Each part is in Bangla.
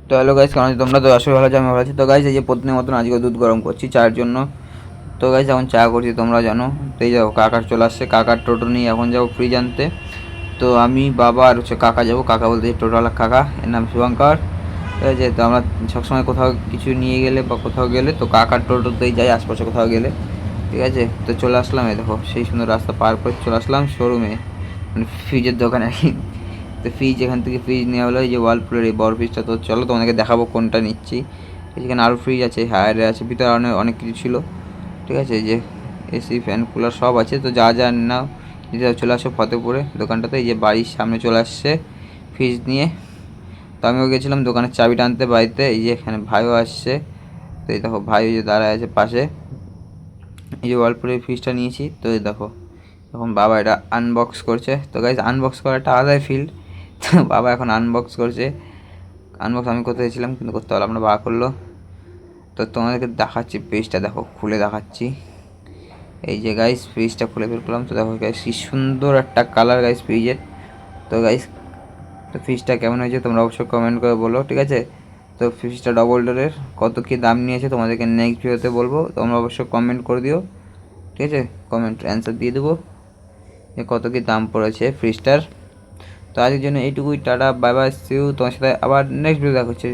তো হ্যালো গাইস, কেমন আছো তোমরা? তো আসলে ভালো আছি, আমি ভালো আছি। তো গাইস, এই যে প্রতিদিনের মতন আজকে দুধ গরম করছি চায়ের জন্য। তো গাইস, এখন চা করছি, তোমরা জানো। তো এই যাও, কাকার চলে আসছে, কাকার টোটো নিয়ে এখন যাবো ফ্রিজ আনতে। তো আমি, বাবা আর হচ্ছে কাকা যাবো। কাকা বলতে টোটোওয়ালা কাকা, এর নাম শুভঙ্কর। ঠিক আছে, তো আমরা সবসময় কোথাও কিছু নিয়ে গেলে বা কোথাও গেলে তো কাকার টোটোতেই যাই, আশপাশে কোথাও গেলে। ঠিক আছে, তো চলে আসলাম, এই দেখো সেই সুন্দর রাস্তা পার করে চলে আসলাম শোরুমে, মানে ফ্রিজের দোকানে আর কি। তো ফ্রিজ, এখান থেকে ফ্রিজ নেওয়া হলো, এই যে ওয়ালপুলের এই বড় ফ্রিজটা। তো চলো তোমাদেরকে দেখাবো কোনটা নিচ্ছি। এখানে আরও ফ্রিজ আছে, হায়ারে আছে, ভিতরে অনেক অনেক কিছু ছিল। ঠিক আছে, এই যে এসি ফ্যান কুলার সব আছে। তো যা যা নাও নিতে চলে আসো ফতেপুরে দোকানটাতে। এই যে বাড়ির সামনে চলে আসছে ফ্রিজ নিয়ে। তো আমিও গেছিলাম দোকানের চাবিটা আনতে বাড়িতে। এই যে এখানে ভাইও আসছে। তো এই দেখো ভাই ওই যে দাঁড়ায় আছে পাশে। এই যে ওয়ালপুরের ফ্রিজটা নিয়েছি। তো এই দেখো এখন বাবা এটা আনবক্স করছে। তো গাইজ, আনবক্স করা একটা আলাদাই ফিল্ড। তো বাবা এখন আনবক্স করছে। আনবক্স আমি করতে চেয়েছিলাম কিন্তু করতে পারলাম না, বাবা করলো। তো তোমাদেরকে দেখাচ্ছি ফ্রিজটা, দেখো খুলে দেখাচ্ছি। এই যে গাইস, ফ্রিজটা খুলে বের করলাম। তো দেখো গাইস, কি সুন্দর একটা কালার গাইস ফ্রিজের। তো গাইস, তো ফ্রিজটা কেমন হয়েছে তোমরা অবশ্যই কমেন্ট করে বলো, ঠিক আছে? তো ফ্রিজটা ডবল ডোরের, কত কী দাম নিয়েছে তোমাদেরকে নেক্সট ভিডিওতে বলবো, তোমরা অবশ্যই কমেন্ট করে দিও। ঠিক আছে, কমেন্ট অ্যান্সার দিয়ে দেবো যে কত কী দাম পড়েছে ফ্রিজটার। তো আজকের জন্য এইটুকুই, টাটা বাই বাই, সিউ। তোমার সাথে আবার নেক্সট ভিডিও দেখা হচ্ছে।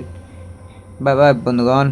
বাই বাই বন্ধুগণ।